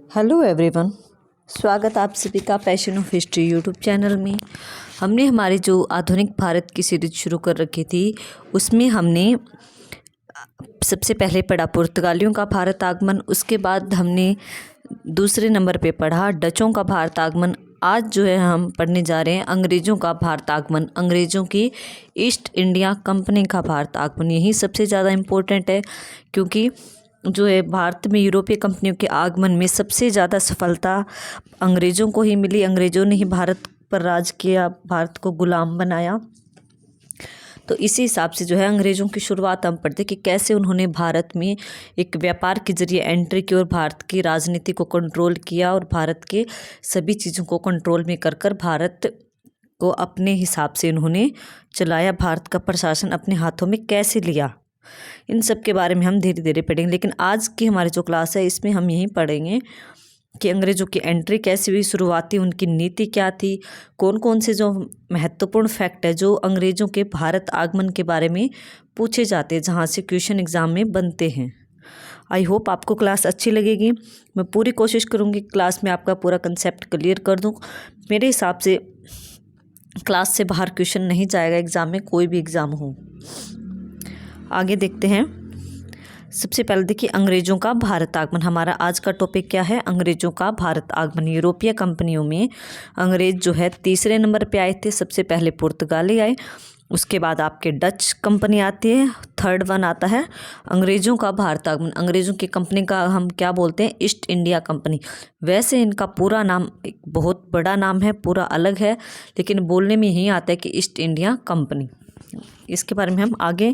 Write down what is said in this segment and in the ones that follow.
Hello everyone, स्वागत आप सभी का passion of history YouTube channel में। हमने हमारी जो आधुनिक भारत की सीरीज शुरू कर रखी थी उसमें हमने सबसे पहले पढ़ा पुर्तगालियों का भारत आगमन। उसके बाद हमने दूसरे नंबर पे पढ़ा डचों का भारत आगमन। आज जो है हम पढ़ने जा रहे हैं अंग्रेज़ों का भारत आगमन, अंग्रेज़ों की ईस्ट इंडिया कंपनी का भारत आगमन। यही सबसे ज़्यादा इम्पोर्टेंट है क्योंकि जो है भारत में यूरोपीय कंपनियों के आगमन में सबसे ज़्यादा सफलता अंग्रेज़ों को ही मिली। अंग्रेज़ों ने ही भारत पर राज किया, भारत को गुलाम बनाया। तो इसी हिसाब से जो है अंग्रेज़ों की शुरुआत हम पढ़ते कि कैसे उन्होंने भारत में एक व्यापार के जरिए एंट्री की और भारत की राजनीति को कंट्रोल किया और भारत के सभी चीज़ों को कंट्रोल में कर कर भारत को अपने हिसाब से उन्होंने चलाया, भारत का प्रशासन अपने हाथों में कैसे लिया। इन सब के बारे में हम धीरे धीरे पढ़ेंगे, लेकिन आज की हमारी जो क्लास है इसमें हम यही पढ़ेंगे कि अंग्रेज़ों की एंट्री कैसी हुई, शुरुआती उनकी नीति क्या थी, कौन कौन से जो महत्वपूर्ण फैक्ट है जो अंग्रेज़ों के भारत आगमन के बारे में पूछे जाते हैं, जहाँ से क्वेश्चन एग्ज़ाम में बनते हैं। आई होप आपको क्लास अच्छी लगेगी। मैं पूरी कोशिश करूँगी क्लास में आपका पूरा कंसेप्ट क्लियर कर दूँ। मेरे हिसाब से क्लास से बाहर क्वेश्चन नहीं जाएगा एग्ज़ाम में, कोई भी एग्ज़ाम हो। आगे देखते हैं। सबसे पहले देखिए अंग्रेज़ों का भारत आगमन। हमारा आज का टॉपिक क्या है? अंग्रेज़ों का भारत आगमन। यूरोपीय कंपनियों में अंग्रेज़ जो है तीसरे नंबर पे आए थे। सबसे पहले पुर्तगाली आए, उसके बाद आपके डच कंपनी आती है, थर्ड वन आता है अंग्रेज़ों का भारत आगमन। अंग्रेज़ों की कंपनी का हम क्या बोलते हैं? East India company. वैसे इनका पूरा नाम एक बहुत बड़ा नाम है, पूरा अलग है, लेकिन बोलने में यही आता है कि ईस्ट इंडिया कंपनी। इसके बारे में हम आगे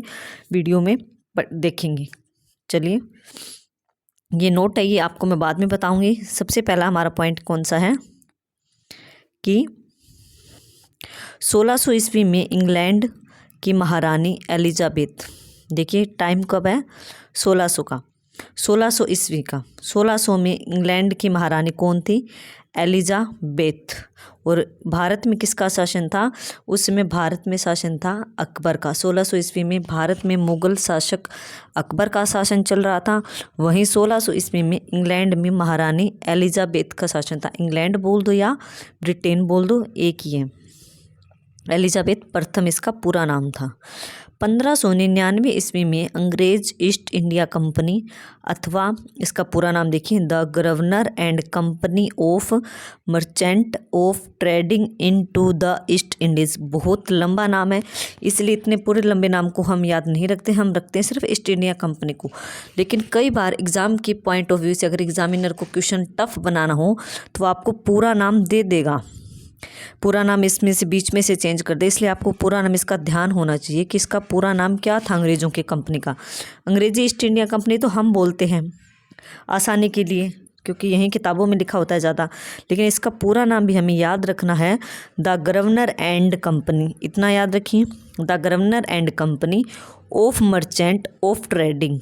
वीडियो में देखेंगे। चलिए, ये नोट है, ये आपको मैं बाद में बताऊंगी। सबसे पहला हमारा पॉइंट कौन सा है कि 1600 ईस्वी में इंग्लैंड की महारानी एलिजाबेथ, देखिए टाइम कब है? 1600 का, 1600 ईस्वी का। 1600 में इंग्लैंड की महारानी कौन थी? एलिजाबेथ। और भारत में किसका शासन था? उस समय भारत में शासन था अकबर का। 1600 ईस्वी में भारत में मुगल शासक अकबर का शासन चल रहा था। वहीं 1600 ईस्वी में इंग्लैंड में महारानी एलिजाबेथ का शासन था। इंग्लैंड बोल दो या ब्रिटेन बोल दो, एक ही है। एलिजाबेथ प्रथम इसका पूरा नाम था। 1599 ईस्वी में अंग्रेज ईस्ट इंडिया कंपनी, अथवा इसका पूरा नाम देखिए the governor and company of merchant of trading into the East Indies. बहुत लंबा नाम है, इसलिए इतने पूरे लंबे नाम को हम याद नहीं रखते, हम रखते हैं सिर्फ ईस्ट इंडिया कंपनी को। लेकिन कई बार एग्ज़ाम के पॉइंट ऑफ व्यू से अगर एग्जामिनर को क्वेश्चन टफ बनाना हो तो आपको पूरा नाम दे देगा, पूरा नाम इसमें से बीच में से चेंज कर दे, इसलिए आपको पूरा नाम इसका ध्यान होना चाहिए कि इसका पूरा नाम क्या था अंग्रेज़ों की कंपनी का। अंग्रेजी ईस्ट इंडिया कंपनी तो हम बोलते हैं आसानी के लिए क्योंकि यही किताबों में लिखा होता है ज़्यादा, लेकिन इसका पूरा नाम भी हमें याद रखना है, द गवर्नर एंड कंपनी। इतना याद रखिए, the governor and company of merchant of trading,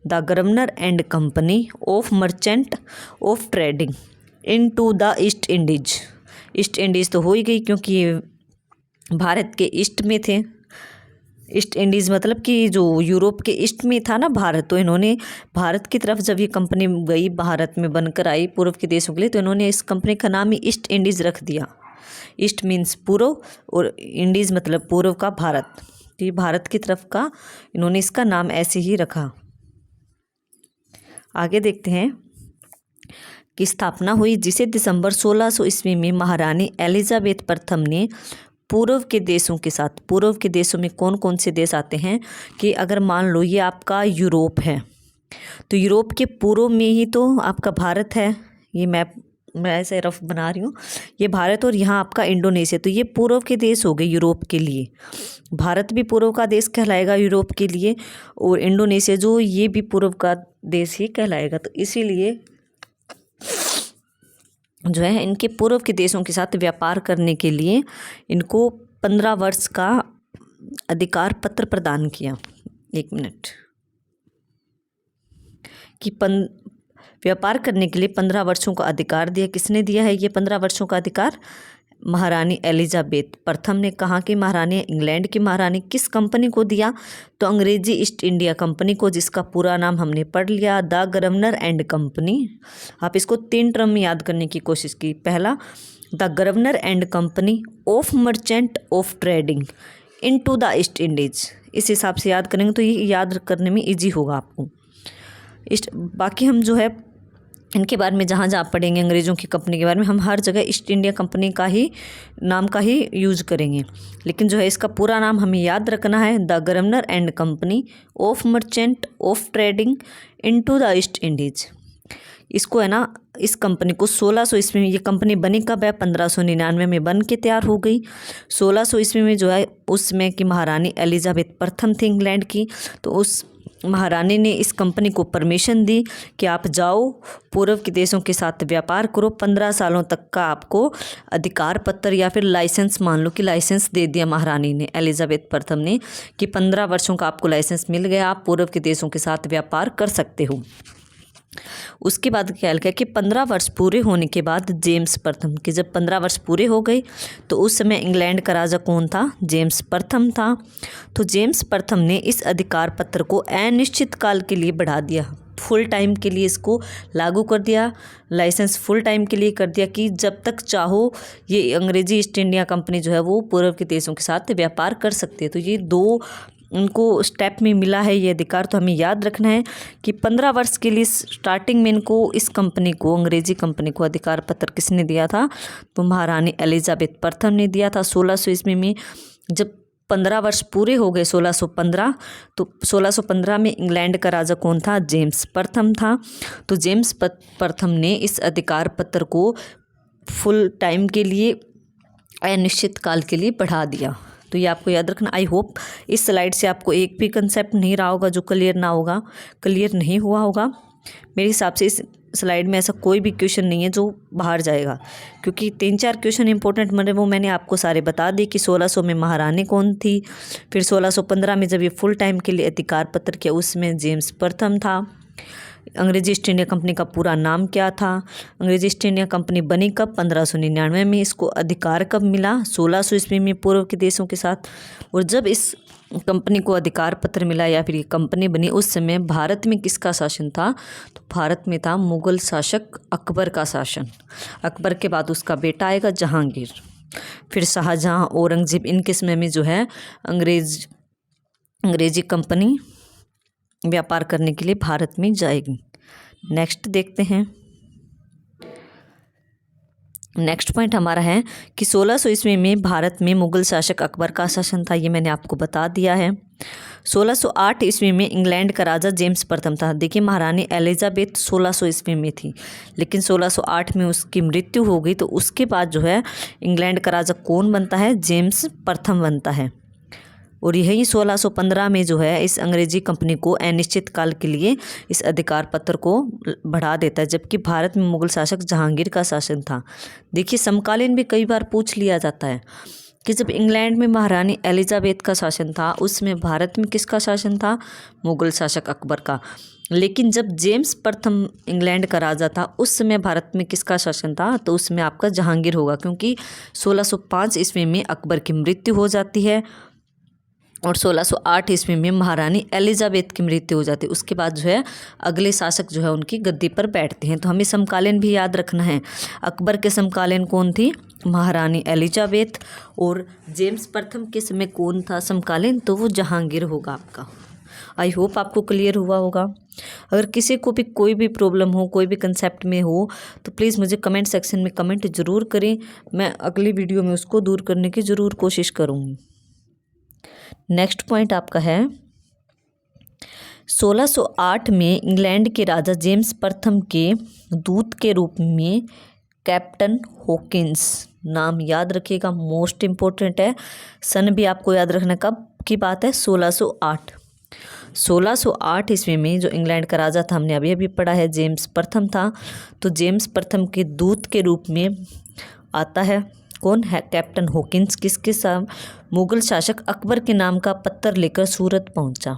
the governor and company of merchant of trading into the East Indies. East Indies तो हो ही गई क्योंकि ये भारत के ईस्ट में थे। ईस्ट इंडीज़ मतलब कि जो यूरोप के ईस्ट में था ना भारत, तो इन्होंने भारत की तरफ जब ये कंपनी गई, भारत में बनकर आई पूर्व के देशों के लिए, तो इन्होंने इस कंपनी का नाम ही ईस्ट इंडीज़ रख दिया। ईस्ट मीन्स पूर्व और इंडीज़ मतलब पूर्व का भारत, तो ये भारत की तरफ का इन्होंने इसका नाम ऐसे ही रखा। आगे देखते हैं की स्थापना हुई, जिसे दिसंबर 1600 ईस्वी में महारानी एलिजाबेथ प्रथम ने पूर्व के देशों के साथ, पूर्व के देशों में कौन कौन से देश आते हैं कि अगर मान लो ये आपका यूरोप है तो यूरोप के पूर्व में ही तो आपका भारत है। ये मैप मैं ऐसे रफ बना रही हूँ, ये भारत और यहाँ आपका इंडोनेशिया, तो ये पूर्व के देश हो गए यूरोप के लिए। भारत भी पूर्व का देश कहलाएगा यूरोप के लिए, और इंडोनेशिया जो ये भी पूर्व का देश ही कहलाएगा। तो इसीलिए जो है इनके पूर्व के देशों के साथ व्यापार करने के लिए इनको 15 वर्ष का अधिकार पत्र प्रदान किया। एक मिनट, कि व्यापार करने के लिए 15 वर्षों का अधिकार दिया। किसने दिया है ये 15 वर्षों का अधिकार? महारानी एलिजाबेथ प्रथम ने कहा कि महारानी इंग्लैंड की महारानी किस कंपनी को दिया? तो अंग्रेजी ईस्ट इंडिया कंपनी को, जिसका पूरा नाम हमने पढ़ लिया, द गवर्नर एंड कंपनी। आप इसको 3 टर्म में याद करने की कोशिश की। पहला, the governor and company of merchant of trading into the East Indies. इस हिसाब से याद करेंगे तो ये याद करने में ईजी होगा आपको। बाकी हम जो है इनके बारे में जहाँ जहाँ पढ़ेंगे अंग्रेज़ों की कंपनी के बारे में, हम हर जगह ईस्ट इंडिया कंपनी का ही नाम का ही यूज करेंगे, लेकिन जो है इसका पूरा नाम हमें याद रखना है, the governor and company of merchant of trading into the East Indies. इसको है ना, इस कंपनी को 1600 ईस्वी में, ये कंपनी बनी कब है? 1599 में बन के तैयार हो गई। 1600 ईस्वी में जो है उसमें कि महारानी एलिजाबेथ प्रथम थी इंग्लैंड की, तो उस महारानी ने इस कंपनी को परमिशन दी कि आप जाओ पूर्व के देशों के साथ व्यापार करो। 15 सालों तक का आपको अधिकार पत्र या फिर लाइसेंस, मान लो कि लाइसेंस दे दिया महारानी ने, एलिजाबेथ प्रथम ने, कि 15 वर्षों का आपको लाइसेंस मिल गया, आप पूर्व के देशों के साथ व्यापार कर सकते हो। उसके बाद क्या किया कि 15 वर्ष पूरे होने के बाद जेम्स प्रथम के, जब 15 वर्ष पूरे हो गए तो उस समय इंग्लैंड का राजा कौन था? जेम्स प्रथम था। तो जेम्स प्रथम ने इस अधिकार पत्र को अनिश्चित काल के लिए बढ़ा दिया, फुल टाइम के लिए इसको लागू कर दिया, लाइसेंस फुल टाइम के लिए कर दिया कि जब तक चाहो ये अंग्रेजी ईस्ट इंडिया कंपनी जो है वो पूर्व के देशों के साथ व्यापार कर सकती है। तो ये 2 उनको स्टेप में मिला है ये अधिकार। तो हमें याद रखना है कि 15 वर्ष के लिए स्टार्टिंग में इनको, इस कंपनी को, अंग्रेजी कंपनी को अधिकार पत्र किसने दिया था? तो महारानी एलिजाबेथ प्रथम ने दिया था 1600 ईस्वी में। जब 15 वर्ष पूरे हो गए 1615, तो 1615 में इंग्लैंड का राजा कौन था? जेम्स प्रथम था। तो जेम्स प्रथम ने इस अधिकार पत्र को फुल टाइम के लिए, अनिश्चित काल के लिए बढ़ा दिया। तो ये आपको याद रखना। आई होप इस स्लाइड से आपको एक भी कंसेप्ट नहीं रहा होगा जो क्लियर ना होगा, क्लियर नहीं हुआ होगा। मेरे हिसाब से इस स्लाइड में ऐसा कोई भी क्वेश्चन नहीं है जो बाहर जाएगा, क्योंकि 3-4 क्वेश्चन इंपॉर्टेंट मतलब वो मैंने आपको सारे बता दिए कि 1600 में महारानी कौन थी, फिर 1615 में जब ये फुल टाइम के लिए अधिकार पत्र किया उसमें जेम्स प्रथम था, अंग्रेजी ईस्ट इंडिया कंपनी का पूरा नाम क्या था, अंग्रेजी ईस्ट इंडिया कंपनी बनी कब? 1599 में, इसको अधिकार कब मिला? 1600 ईस्वी में पूर्व के देशों के साथ। और जब इस कंपनी को अधिकार पत्र मिला या फिर ये कंपनी बनी, उस समय भारत में किसका शासन था? तो भारत में था मुगल शासक अकबर का शासन। अकबर के बाद उसका बेटा आएगा जहांगीर, फिर शाहजहाँ, औरंगजेब। इनके समय में जो है अंग्रेजी कंपनी व्यापार करने के लिए भारत में जाएगी। नेक्स्ट देखते हैं। नेक्स्ट पॉइंट हमारा है कि 1600 ईस्वी में भारत में मुगल शासक अकबर का शासन था, ये मैंने आपको बता दिया है। 1608 ईस्वी में इंग्लैंड का राजा जेम्स प्रथम था। देखिए महारानी एलिजाबेथ 1600 ईस्वी में थी, लेकिन 1608 में उसकी मृत्यु हो गई, तो उसके बाद जो है इंग्लैंड का राजा कौन बनता है? जेम्स प्रथम बनता है। और यही 1615 में जो है इस अंग्रेजी कंपनी को अनिश्चित काल के लिए इस अधिकार पत्र को बढ़ा देता है, जबकि भारत में मुगल शासक जहांगीर का शासन था। देखिए समकालीन भी कई बार पूछ लिया जाता है कि जब इंग्लैंड में महारानी एलिजाबेथ का शासन था, उसमें भारत में किसका शासन था? मुगल शासक अकबर का। लेकिन जब जेम्स प्रथम इंग्लैंड का राजा था, उस समय भारत में किसका शासन था? तो उसमें आपका जहांगीर होगा, क्योंकि 1605 ईस्वी में अकबर की मृत्यु हो जाती है और 1608 ईस्वी में महारानी एलिजाबेथ की मृत्यु हो जाती है। उसके बाद जो है अगले शासक जो है उनकी गद्दी पर बैठते हैं। तो हमें समकालीन भी याद रखना है। अकबर के समकालीन कौन थी? महारानी एलिजाबेथ। और जेम्स प्रथम के समय कौन था समकालीन? तो वो जहांगीर होगा आपका। आई होप आपको क्लियर हुआ होगा। अगर किसी को भी कोई भी प्रॉब्लम हो, कोई भी कंसेप्ट में हो, तो प्लीज़ मुझे कमेंट सेक्शन में कमेंट ज़रूर करें। मैं अगली वीडियो में उसको दूर करने की ज़रूर कोशिश करूँगी। नेक्स्ट पॉइंट आपका है 1608 में इंग्लैंड के राजा जेम्स प्रथम के दूत के रूप में कैप्टन हॉकिंस, नाम याद रखिएगा, मोस्ट इम्पोर्टेंट है। सन भी आपको याद रखना, कब की बात है? 1608। 1608 ईस्वी में जो इंग्लैंड का राजा था, हमने अभी पढ़ा है, जेम्स प्रथम था। तो जेम्स प्रथम के दूत के रूप में आता है कौन है? Captain Hawkins. किसके साथ? मुगल शासक अकबर के नाम का पत्र लेकर सूरत पहुंचा।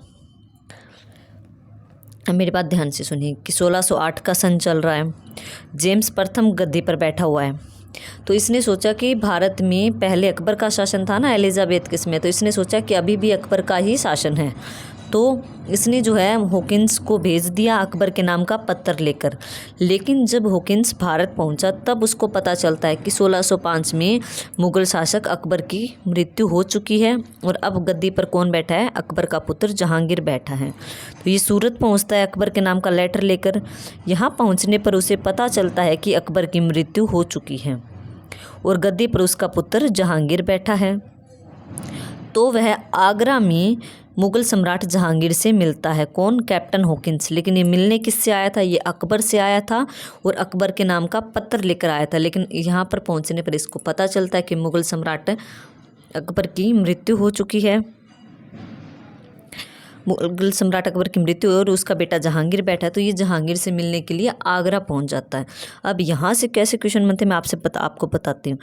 मेरी बात ध्यान से सुनिए कि 1608 का सन चल रहा है, जेम्स प्रथम गद्दी पर बैठा हुआ है, तो इसने सोचा कि भारत में पहले अकबर का शासन था ना एलिजाबेथ के समय, तो इसने सोचा कि अभी भी अकबर का ही शासन है। तो इसने जो है हॉकिंस को भेज दिया अकबर के नाम का पत्र लेकर। लेकिन जब हॉकिंस भारत पहुंचा तब उसको पता चलता है कि 1605 में मुग़ल शासक अकबर की मृत्यु हो चुकी है और अब गद्दी पर कौन बैठा है, अकबर का पुत्र जहांगीर बैठा है। तो ये सूरत पहुंचता है अकबर के नाम का लेटर लेकर। यहाँ पहुंचने पर उसे पता चलता है कि अकबर की मृत्यु हो चुकी है और गद्दी पर उसका पुत्र जहांगीर बैठा है। तो वह आगरा में मुग़ल सम्राट जहांगीर से मिलता है। कौन? Captain Hawkins. लेकिन ये मिलने किससे आया था? ये अकबर से आया था और अकबर के नाम का पत्र लेकर आया था। लेकिन यहाँ पर पहुँचने पर इसको पता चलता है कि मुग़ल सम्राट अकबर की मृत्यु हो चुकी है। मुग़ल सम्राट अकबर की मृत्यु और उसका बेटा जहांगीर बैठा है। तो ये जहांगीर से मिलने के लिए आगरा पहुँच जाता है। अब यहाँ से कैसे क्वेश्चन बनते हैं मैं आपको बताती हूँ।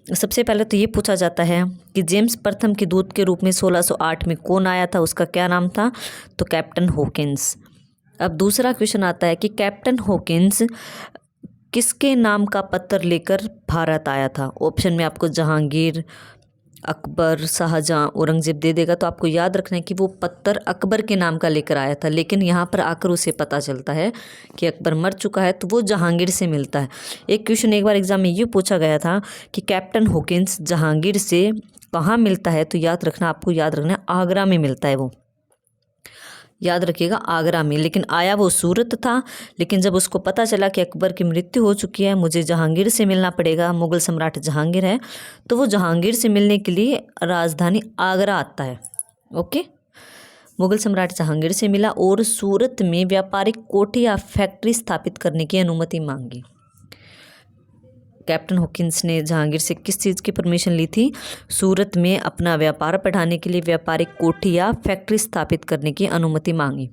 सबसे पहले तो ये पूछा जाता है कि जेम्स प्रथम के दूत के रूप में 1608 में कौन आया था, उसका क्या नाम था? तो कैप्टन हॉकिंस। अब दूसरा क्वेश्चन आता है कि कैप्टन हॉकिंस किसके नाम का पत्र लेकर भारत आया था? ऑप्शन में आपको जहांगीर, अकबर, शाहजहाँ, औरंगजेब दे देगा। तो आपको याद रखना है कि वो पत्र अकबर के नाम का लेकर आया था। लेकिन यहाँ पर आकर उसे पता चलता है कि अकबर मर चुका है, तो वो जहांगीर से मिलता है। एक क्वेश्चन एक बार एग्जाम में ये पूछा गया था कि कैप्टन हॉकिंस जहांगीर से कहाँ मिलता है, तो आपको याद रखना है आगरा में मिलता है। वो याद रखिएगा आगरा में। लेकिन आया वो सूरत था। लेकिन जब उसको पता चला कि अकबर की मृत्यु हो चुकी है, मुझे जहांगीर से मिलना पड़ेगा, मुग़ल सम्राट जहांगीर है, तो वो जहांगीर से मिलने के लिए राजधानी आगरा आता है। ओके, मुग़ल सम्राट जहांगीर से मिला और सूरत में व्यापारिक कोठी या फैक्ट्री स्थापित करने की अनुमति मांगी। कैप्टन हॉकिंस ने जहांगीर से किस चीज़ की परमिशन ली थी? सूरत में अपना व्यापार बढ़ाने के लिए व्यापारिक कोठी या फैक्ट्री स्थापित करने की अनुमति मांगी।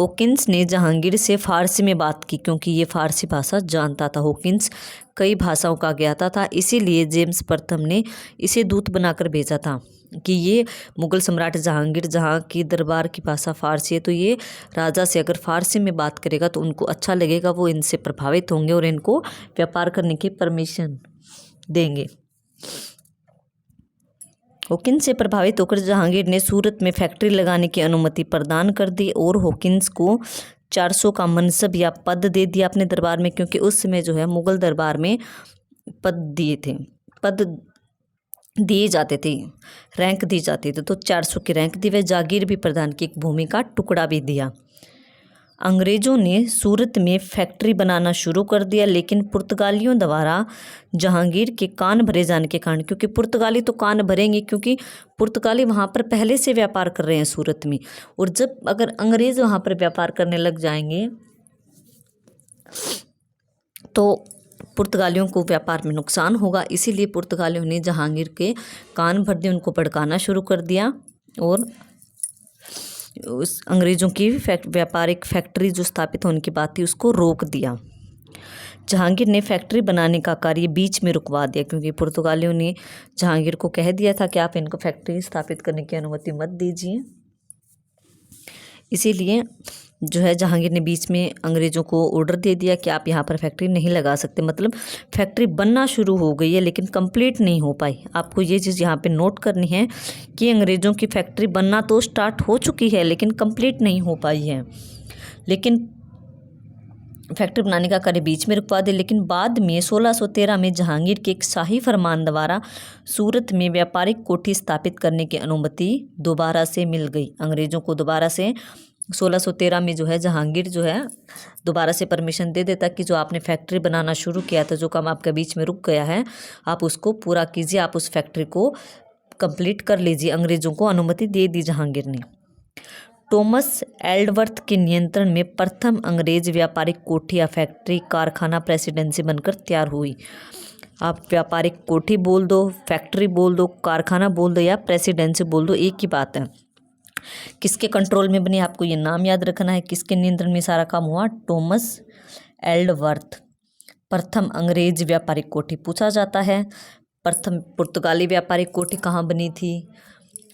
हॉकिंस ने जहांगीर से फ़ारसी में बात की क्योंकि ये फ़ारसी भाषा जानता था। हॉकिंस कई भाषाओं का ज्ञाता था, इसीलिए जेम्स प्रथम ने इसे दूत बनाकर भेजा था कि ये मुग़ल सम्राट जहांगीर, जहाँ की दरबार की भाषा फ़ारसी है, तो ये राजा से अगर फ़ारसी में बात करेगा तो उनको अच्छा लगेगा, वो इनसे प्रभावित होंगे और इनको व्यापार करने की परमिशन देंगे। हॉकिंस से प्रभावित होकर जहांगीर ने सूरत में फैक्ट्री लगाने की अनुमति प्रदान कर दी और हॉकिंस को 400 का मनसब या पद दे दिया अपने दरबार में, क्योंकि उस समय जो है मुग़ल दरबार में पद दिए जाते थे, रैंक दी जाती थी। तो 400 की रैंक दी, व जागीर भी प्रदान की, एक भूमि का टुकड़ा भी दिया। अंग्रेज़ों ने सूरत में फैक्ट्री बनाना शुरू कर दिया, लेकिन पुर्तगालियों द्वारा जहांगीर के कान भरे जाने के कारण, क्योंकि पुर्तगाली तो कान भरेंगे क्योंकि पुर्तगाली वहाँ पर पहले से व्यापार कर रहे हैं सूरत में, और जब अगर अंग्रेज़ वहाँ पर व्यापार करने लग जाएंगे तो पुर्तगालियों को व्यापार में नुकसान होगा। इसीलिए पुर्तगालियों ने जहांगीर के कान भर दिए, उनको भड़काना शुरू कर दिया और उस अंग्रेज़ों की व्यापारिक फैक्ट्री जो स्थापित होने की बात थी उसको रोक दिया। जहांगीर ने फैक्ट्री बनाने का कार्य बीच में रुकवा दिया, क्योंकि पुर्तगालियों ने जहांगीर को कह दिया था कि आप इनको फैक्ट्री स्थापित करने की अनुमति मत दीजिए। इसीलिए जो है जहांगीर ने बीच में अंग्रेज़ों को ऑर्डर दे दिया कि आप यहाँ पर फैक्ट्री नहीं लगा सकते। मतलब फैक्ट्री बनना शुरू हो गई है लेकिन कंप्लीट नहीं हो पाई। आपको ये चीज़ यहाँ पे नोट करनी है कि अंग्रेज़ों की फैक्ट्री बनना तो स्टार्ट हो चुकी है लेकिन कंप्लीट नहीं हो पाई है। लेकिन फैक्ट्री बनाने का कार्य बीच में रुकवा दे। लेकिन बाद में 1613 में जहांगीर के एक शाही फरमान द्वारा सूरत में व्यापारिक कोठी स्थापित करने की अनुमति दोबारा से मिल गई। अंग्रेज़ों को दोबारा से 1613 में जो है जहांगीर जो है दोबारा से परमिशन दे देता कि जो आपने फैक्ट्री बनाना शुरू किया था, जो काम आपका बीच में रुक गया है, आप उसको पूरा कीजिए, आप उस फैक्ट्री को कंप्लीट कर लीजिए। अंग्रेज़ों को अनुमति दे दी जहांगीर ने। टॉमस एल्डवर्थ के नियंत्रण में प्रथम अंग्रेज व्यापारिक कोठी या फैक्ट्री कारखाना प्रेसिडेंसी बनकर तैयार हुई। आप व्यापारिक कोठी बोल दो, फैक्ट्री बोल दो, कारखाना बोल दो या प्रेसिडेंसी बोल दो, एक ही बात है। किसके कंट्रोल में बनी, आपको ये नाम याद रखना है। किसके नियंत्रण में सारा काम हुआ? Thomas Aldworth. प्रथम अंग्रेज व्यापारिक कोठी पूछा जाता है। प्रथम पुर्तगाली व्यापारिक कोठी कहाँ बनी थी?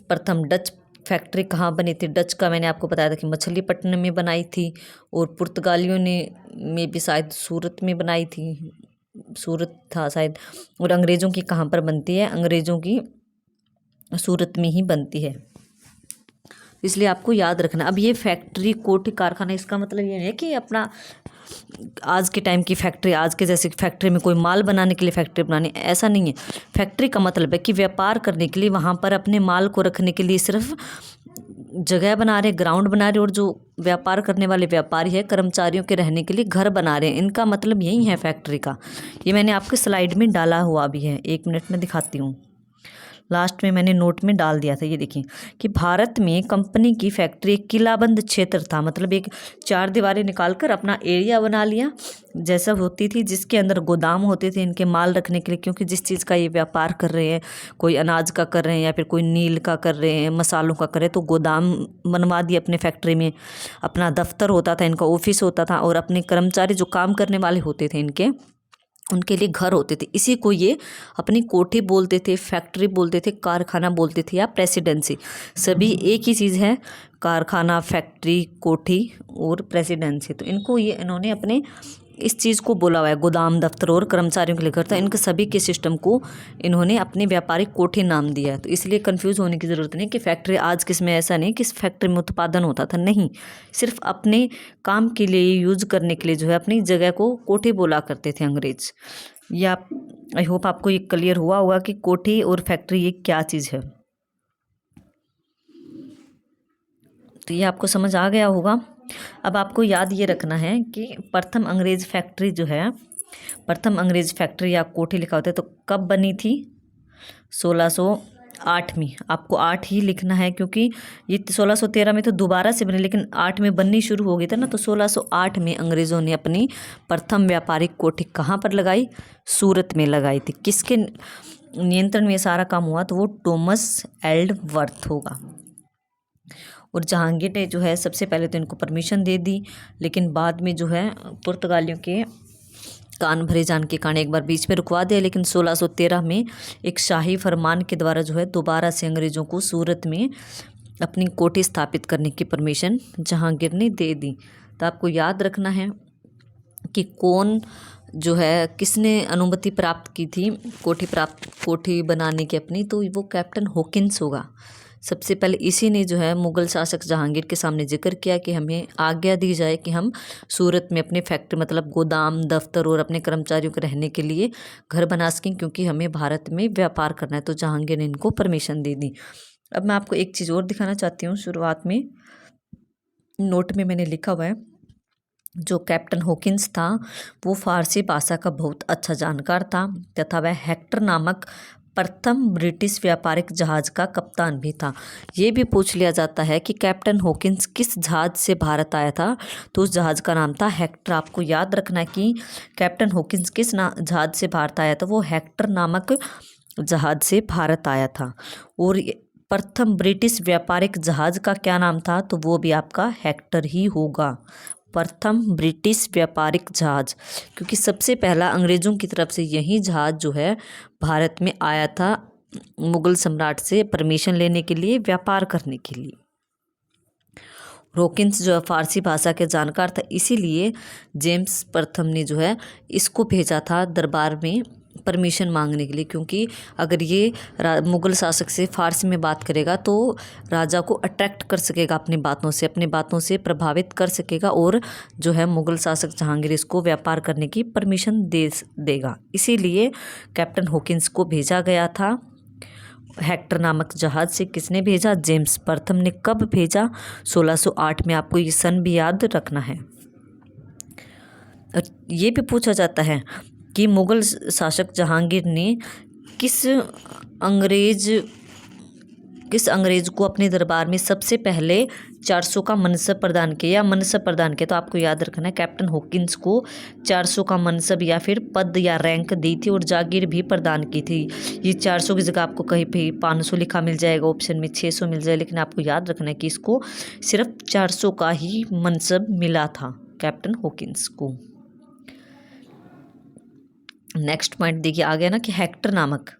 प्रथम डच फैक्ट्री कहाँ बनी थी? डच का मैंने आपको बताया था कि मछलीपट्टनम में बनाई थी, और पुर्तगालियों ने भी शायद सूरत में बनाई थी। सूरत था शायद। और अंग्रेज़ों की कहाँ पर बनती है, अंग्रेज़ों की सूरत में ही बनती है, इसलिए आपको याद रखना। अब ये फैक्ट्री कोठी कारखाना, इसका मतलब ये नहीं है कि अपना आज के टाइम की फैक्ट्री, आज के जैसे फैक्ट्री में कोई माल बनाने के लिए फैक्ट्री बनानी, ऐसा नहीं है। फैक्ट्री का मतलब है कि व्यापार करने के लिए, वहाँ पर अपने माल को रखने के लिए सिर्फ जगह बना रहे, ग्राउंड बना रहे, और जो व्यापार करने वाले व्यापारी है, कर्मचारियों के रहने के लिए घर बना रहे हैं। इनका मतलब यही है फैक्ट्री का। ये मैंने आपके स्लाइड में डाला हुआ भी है, 1 मिनट में दिखाती हूँ। लास्ट में मैंने नोट में डाल दिया था। ये देखिए कि भारत में कंपनी की फैक्ट्री एक किलाबंद क्षेत्र था, मतलब एक 4 दीवारें निकालकर अपना एरिया बना लिया जैसा होती थी, जिसके अंदर गोदाम होते थे इनके माल रखने के लिए। क्योंकि जिस चीज़ का ये व्यापार कर रहे हैं, कोई अनाज का कर रहे हैं या फिर कोई नील का कर रहे हैं, मसालों का कर रहे हैं, तो गोदाम बनवा दिए अपने फैक्ट्री में। अपना दफ्तर होता था, इनका ऑफिस होता था, और अपने कर्मचारी जो काम करने वाले होते थे इनके, उनके लिए घर होते थे। इसी को ये अपनी कोठी बोलते थे, फैक्ट्री बोलते थे, कारखाना बोलते थे, या प्रेसिडेंसी। सभी एक ही चीज़ है, कारखाना, फैक्ट्री, कोठी और प्रेसिडेंसी। तो इनको ये इन्होंने अपने इस चीज़ को बोला हुआ है, गोदाम, दफ्तर और कर्मचारियों के लिए घर था। इनके सभी के सिस्टम को इन्होंने अपने व्यापारिक कोठी नाम दिया है। तो इसलिए कंफ्यूज होने की ज़रूरत नहीं कि फैक्ट्री आज किसमें, ऐसा नहीं कि इस फैक्ट्री में उत्पादन होता था, नहीं। सिर्फ अपने काम के लिए यूज करने के लिए जो है अपनी जगह को कोठी बोला करते थे अंग्रेज। या आई होप आपको ये क्लियर हुआ होगा कि कोठी और फैक्ट्री ये क्या चीज़ है। तो ये आपको समझ आ गया होगा। अब आपको याद ये रखना है कि प्रथम अंग्रेज फैक्ट्री जो है, प्रथम अंग्रेज फैक्ट्री या कोठी लिखा होता है, तो कब बनी थी? 1608 में। आपको 8 ही लिखना है, क्योंकि ये 1613 में तो दोबारा से बनी, लेकिन 8 में बननी शुरू हो गई थी ना। तो 1608 में अंग्रेज़ों ने अपनी प्रथम व्यापारिक कोठी कहाँ पर लगाई? सूरत में लगाई थी। किसके नियंत्रण में सारा काम हुआ? तो वो थॉमस एल्डवर्थ होगा। और जहांगीर ने जो है सबसे पहले तो इनको परमिशन दे दी, लेकिन बाद में जो है पुर्तगालियों के कान भरे जान के कारण एक बार बीच में रुकवा दिया। लेकिन 1613 में एक शाही फरमान के द्वारा जो है दोबारा से अंग्रेज़ों को सूरत में अपनी कोठी स्थापित करने की परमिशन जहांगीर ने दे दी। तो आपको याद रखना है कि कौन जो है, किसने अनुमति प्राप्त की थी कोठी बनाने की अपनी, तो वो कैप्टन हॉकिंस होगा। सबसे पहले इसी ने जो है मुग़ल शासक जहांगीर के सामने जिक्र किया कि हमें आज्ञा दी जाए कि हम सूरत में अपने फैक्ट्री, मतलब गोदाम, दफ्तर और अपने कर्मचारियों के रहने के लिए घर बना सकें, क्योंकि हमें भारत में व्यापार करना है। तो जहांगीर ने इनको परमिशन दे दी। अब मैं आपको एक चीज़ और दिखाना चाहती हूँ। शुरुआत में नोट में मैंने लिखा हुआ है, जो कैप्टन हॉकिंस था वो फ़ारसी भाषा का बहुत अच्छा जानकार था, तथा वह हेक्टर नामक प्रथम ब्रिटिश व्यापारिक जहाज़ का कप्तान भी था। ये भी पूछ लिया जाता है कि कैप्टन हॉकिंस किस जहाज़ से भारत आया था, तो उस जहाज़ का नाम था हेक्टर। आपको याद रखना है कि कैप्टन हॉकिंस किस जहाज़ से भारत आया था, वो हेक्टर नामक जहाज़ से भारत आया था। और प्रथम ब्रिटिश व्यापारिक जहाज़ का क्या नाम था, तो वो भी आपका हेक्टर ही होगा। प्रथम ब्रिटिश व्यापारिक जहाज़, क्योंकि सबसे पहला अंग्रेज़ों की तरफ से यही जहाज़ जो है भारत में आया था मुग़ल सम्राट से परमिशन लेने के लिए, व्यापार करने के लिए। हॉकिंस जो है फ़ारसी भाषा के जानकार था, इसीलिए जेम्स प्रथम ने जो है इसको भेजा था दरबार में परमिशन मांगने के लिए। क्योंकि अगर ये मुग़ल शासक से फ़ारसी में बात करेगा तो राजा को अट्रैक्ट कर सकेगा अपनी बातों से प्रभावित कर सकेगा, और जो है मुग़ल शासक जहांगीर इसको व्यापार करने की परमिशन देगा। इसीलिए कैप्टन हॉकिंस को भेजा गया था हेक्टर नामक जहाज़ से। किसने भेजा? जेम्स प्रथम ने। कब भेजा? 1608 में। आपको ये सन भी याद रखना है। ये भी पूछा जाता है कि मुग़ल शासक जहांगीर ने किस अंग्रेज को अपने दरबार में सबसे पहले 400 का मनसब प्रदान किया, तो आपको याद रखना है कैप्टन हॉकिंस को 400 का मनसब या फिर पद या रैंक दी थी, और जागीर भी प्रदान की थी। ये 400 की जगह आपको कहीं पे 500 लिखा मिल जाएगा, ऑप्शन में 600 मिल जाए, लेकिन आपको याद रखना है कि इसको सिर्फ 400 का ही मनसब मिला था कैप्टन हॉकिंस को। नेक्स्ट पॉइंट देखिए आ गया ना कि हेक्टर नामक,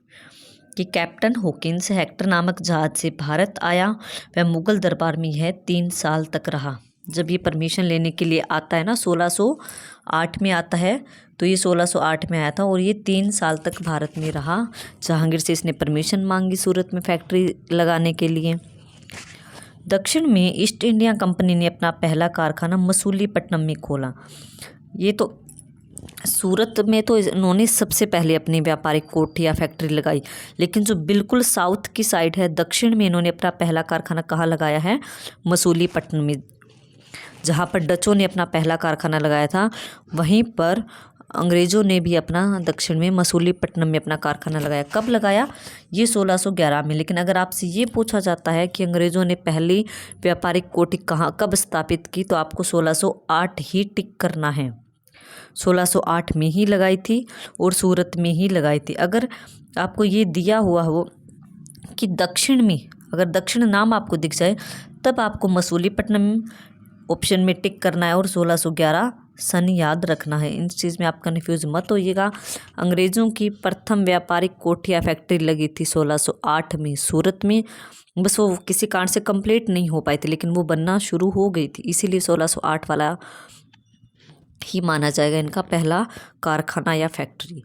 कि कैप्टन हॉकिंस हेक्टर नामक जहाज़ से भारत आया। वह मुग़ल दरबार में यह 3 साल तक रहा। जब ये परमिशन लेने के लिए आता है ना 1608 में आता है, तो ये 1608 में आया था और ये 3 साल तक भारत में रहा। जहांगीर से इसने परमिशन मांगी सूरत में फैक्ट्री लगाने के लिए। दक्षिण में ईस्ट इंडिया कंपनी ने अपना पहला कारखाना मसूलीपट्टनम में खोला। ये तो सूरत में तो इन्होंने सबसे पहले अपनी व्यापारिक कोठी या फैक्ट्री लगाई, लेकिन जो बिल्कुल साउथ की साइड है, दक्षिण में इन्होंने अपना पहला कारखाना कहाँ लगाया है? मसूलीपट्टनम में। जहाँ पर डचों ने अपना पहला कारखाना लगाया था, वहीं पर अंग्रेज़ों ने भी अपना दक्षिण में मसूलीपट्टनम में अपना कारखाना लगाया। कब लगाया? ये 1611 में। लेकिन अगर आपसे ये पूछा जाता है कि अंग्रेज़ों ने पहली व्यापारिक कोठी कहाँ कब स्थापित की, तो आपको 1608 ही टिक करना है। 1608 में ही लगाई थी और सूरत में ही लगाई थी। अगर आपको ये दिया हुआ हो कि दक्षिण में, अगर दक्षिण नाम आपको दिख जाए, तब आपको मसूलीपट्टनम ऑप्शन में टिक करना है और 1611 सन याद रखना है। इन चीज़ में आप कन्फ्यूज़ मत होइएगा। अंग्रेज़ों की प्रथम व्यापारिक कोठी या फैक्ट्री लगी थी 1608 में सूरत में। बस वो किसी कारण से कंप्लीट नहीं हो पाई थी, लेकिन वो बनना शुरू हो गई थी, इसीलिए 1608 वाला ही माना जाएगा इनका पहला कारखाना या फैक्ट्री।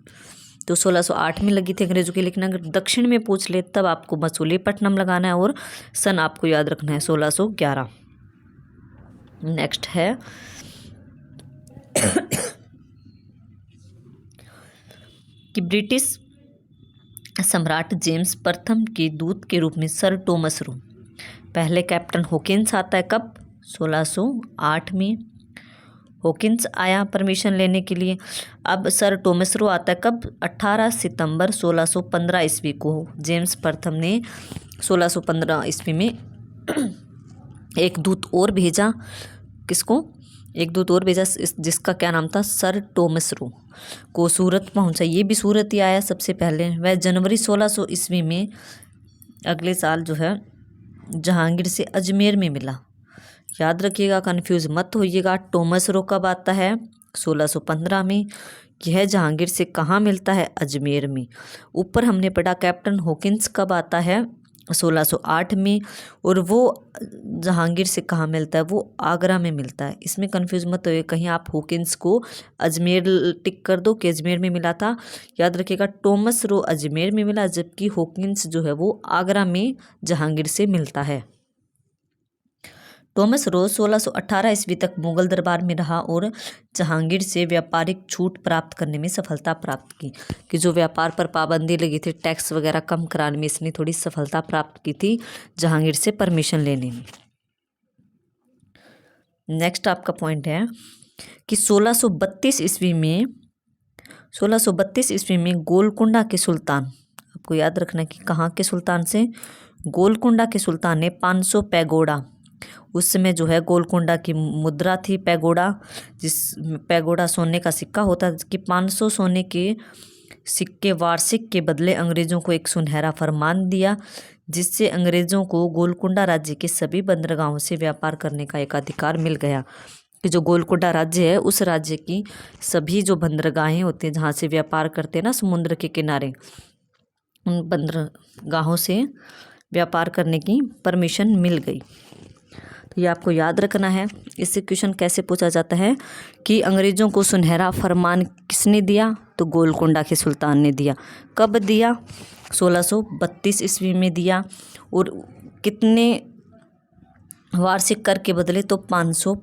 तो 1608 में लगी थी अंग्रेज़ों की। लेकिन अगर दक्षिण में पूछ ले तब आपको मसूलीपट्टनम लगाना है और सन आपको याद रखना है 1611। नेक्स्ट है कि ब्रिटिश सम्राट जेम्स प्रथम के दूत के रूप में सर टॉमस रो, पहले कैप्टन हॉकिंस आता है कब? 1608 में हॉकिंस आया परमिशन लेने के लिए। अब सर टॉमस रो आता है कब? 18 सितंबर 1615 ईस्वी को। जेम्स प्रथम ने 1615 ईस्वी में एक दूत और भेजा। किसको? एक दूत और भेजा, जिसका क्या नाम था? सर टॉमस रो को सूरत पहुंचा। ये भी सूरत ही आया सबसे पहले। वह जनवरी 1600 ईस्वी में अगले साल जो है जहांगीर से अजमेर में मिला। याद रखिएगा, कन्फ्यूज़ मत होइएगा। टॉमस रो कब आता है? 1615 में। यह जहांगीर से कहाँ मिलता है? अजमेर में। ऊपर हमने पढ़ा कैप्टन हॉकिंस कब आता है? 1608 में। और वो जहांगीर से कहाँ मिलता है? वो आगरा में मिलता है। इसमें कन्फ्यूज़ मत होइए, कहीं आप हॉकिंस को अजमेर टिक कर दो कि अजमेर में मिला था। याद रखिएगा, टॉमस रो अजमेर में मिला, जबकि हॉकिंस जो है वो आगरा में जहांगीर से मिलता है। टॉमस रो 1618 ईस्वी तक मुगल दरबार में रहा और जहांगीर से व्यापारिक छूट प्राप्त करने में सफलता प्राप्त की। कि जो व्यापार पर पाबंदी लगी थी, टैक्स वगैरह कम कराने में इसने थोड़ी सफलता प्राप्त की थी जहांगीर से परमिशन लेने में। नेक्स्ट आपका पॉइंट है कि 1632 ईस्वी में गोलकुंडा के सुल्तान, आपको याद रखना है कि कहाँ के सुल्तान से? गोलकुंडा के सुल्तान ने 500 पैगोडा, उस समय जो है गोलकुंडा की मुद्रा थी पैगोडा, जिस पैगोडा सोने का सिक्का होता है, कि 500 सोने के सिक्के वार्षिक के बदले अंग्रेज़ों को एक सुनहरा फरमान दिया, जिससे अंग्रेज़ों को गोलकुंडा राज्य के सभी बंदरगाहों से व्यापार करने का एक अधिकार मिल गया। कि जो गोलकुंडा राज्य है, उस राज्य की सभी जो बंदरगाहें होती हैं जहाँ से व्यापार करते हैं ना समुद्र के किनारे, उन बंदरगाहों से व्यापार करने की परमिशन मिल गई। तो ये आपको याद रखना है। इससे क्वेश्चन कैसे पूछा जाता है कि अंग्रेज़ों को सुनहरा फरमान किसने दिया? तो गोलकुंडा के सुल्तान ने दिया। कब दिया? 1632 ईस्वी में दिया। और कितने वार्षिक कर के बदले? तो 500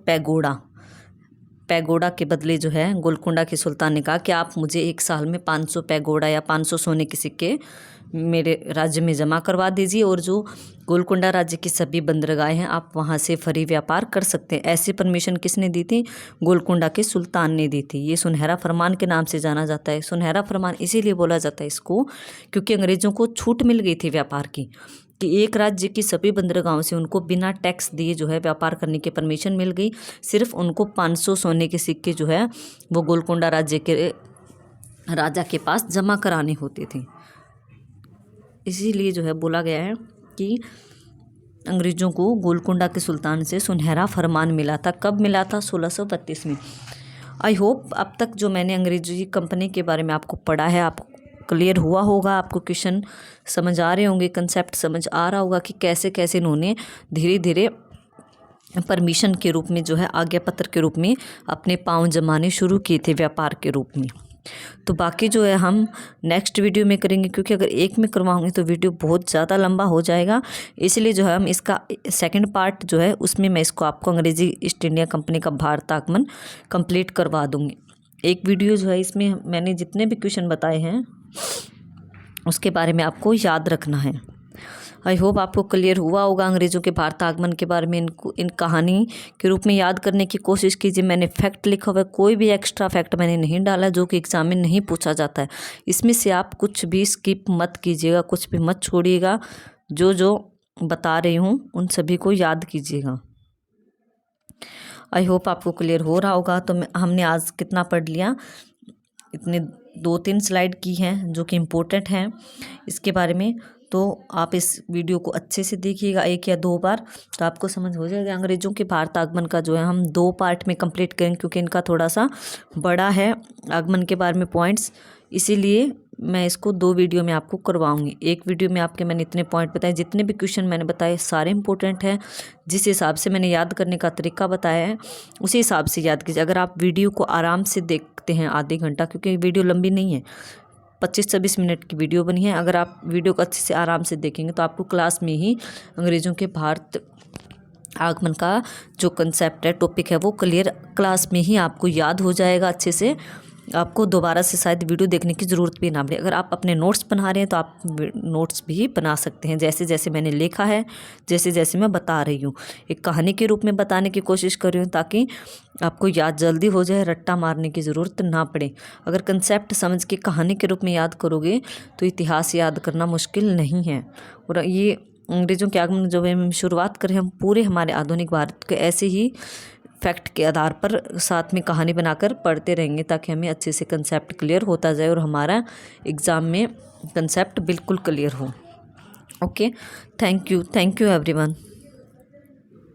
पैगोडा के बदले जो है गोलकुंडा के सुल्तान ने कहा कि आप मुझे एक साल में 500 पैगोडा या 500 सोने के सिक्के मेरे राज्य में जमा करवा दीजिए, और जो गोलकुंडा राज्य की सभी बंदरगाहें हैं आप वहां से फ्री व्यापार कर सकते हैं। ऐसी परमिशन किसने दी थी? गोलकुंडा के सुल्तान ने दी थी। ये सुनहरा फरमान के नाम से जाना जाता है। सुनहरा फरमान इसीलिए बोला जाता है इसको क्योंकि अंग्रेज़ों को छूट मिल गई थी व्यापार की, कि एक राज्य की सभी बंदरगाहों से उनको बिना टैक्स दिए जो है व्यापार करने की परमिशन मिल गई। सिर्फ उनको 500 सोने के सिक्के जो है वो गोलकुंडा राज्य के राजा के पास जमा कराने होते थे। इसीलिए जो है बोला गया है कि अंग्रेज़ों को गोलकुंडा के सुल्तान से सुनहरा फरमान मिला था। कब मिला था? 1632 में। आई होप अब तक जो मैंने अंग्रेजी कंपनी के बारे में आपको पढ़ा है आपको क्लियर हुआ होगा, आपको क्वेश्चन समझ आ रहे होंगे, कंसेप्ट समझ आ रहा होगा कि कैसे कैसे इन्होंने धीरे धीरे परमिशन के रूप में जो है आज्ञा पत्र के रूप में अपने पाँव जमाने शुरू किए थे व्यापार के रूप में। तो बाकी जो है हम नेक्स्ट वीडियो में करेंगे, क्योंकि अगर एक में करवाऊंगी तो वीडियो बहुत ज़्यादा लंबा हो जाएगा। इसलिए जो है हम इसका सेकंड पार्ट जो है उसमें मैं इसको आपको अंग्रेज़ी ईस्ट इंडिया कंपनी का भारत आगमन कंप्लीट करवा दूँगी। एक वीडियो जो है इसमें मैंने जितने भी क्वेश्चन बताए हैं उसके बारे में आपको याद रखना है। आई होप आपको क्लियर हुआ होगा अंग्रेज़ों के भारत आगमन के बारे में। इन कहानी के रूप में याद करने की कोशिश कीजिए। मैंने फैक्ट लिखा हुआ है, कोई भी एक्स्ट्रा फैक्ट मैंने नहीं डाला जो कि एग्जाम में नहीं पूछा जाता है। इसमें से आप कुछ भी स्किप मत कीजिएगा, कुछ भी मत छोड़िएगा। जो जो बता रही हूँ उन सभी को याद कीजिएगा। आई होप आपको क्लियर हो रहा होगा। तो हमने आज कितना पढ़ लिया, इतने 2-3 स्लाइड की हैं जो कि इम्पोर्टेंट हैं इसके बारे में। तो आप इस वीडियो को अच्छे से देखिएगा 1 या 2 बार, तो आपको समझ हो जाएगा। अंग्रेज़ों के भारत आगमन का जो है हम 2 पार्ट में कंप्लीट करेंगे, क्योंकि इनका थोड़ा सा बड़ा है आगमन के बारे में पॉइंट्स, इसीलिए मैं इसको 2 वीडियो में आपको करवाऊंगी। एक वीडियो में आपके मैंने इतने पॉइंट बताए, जितने भी क्वेश्चन मैंने बताए सारे इंपॉर्टेंट हैं। जिस हिसाब से मैंने याद करने का तरीका बताया है उसी हिसाब से याद कीजिए। अगर आप वीडियो को आराम से देखते हैं आधे घंटा, क्योंकि वीडियो लंबी नहीं है, 25-26 मिनट की वीडियो बनी है। अगर आप वीडियो को अच्छे से आराम से देखेंगे तो आपको क्लास में ही अंग्रेज़ों के भारत आगमन का जो कंसेप्ट है, टॉपिक है, वो क्लियर क्लास में ही आपको याद हो जाएगा अच्छे से। आपको दोबारा से शायद वीडियो देखने की ज़रूरत भी ना पड़े। अगर आप अपने नोट्स बना रहे हैं तो आप नोट्स भी बना सकते हैं, जैसे जैसे मैंने लिखा है, जैसे जैसे मैं बता रही हूँ। एक कहानी के रूप में बताने की कोशिश कर रही हूँ ताकि आपको याद जल्दी हो जाए, रट्टा मारने की ज़रूरत ना पड़े। अगर कंसेप्ट समझ के कहानी के रूप में याद करोगे तो इतिहास याद करना मुश्किल नहीं है। और ये अंग्रेज़ों के आगमन जो हम शुरुआत करें, हम पूरे हमारे आधुनिक भारत के ऐसे ही फैक्ट के आधार पर साथ में कहानी बनाकर पढ़ते रहेंगे, ताकि हमें अच्छे से कंसेप्ट क्लियर होता जाए और हमारा एग्ज़ाम में कंसेप्ट बिल्कुल क्लियर हो। Okay, thank you everyone.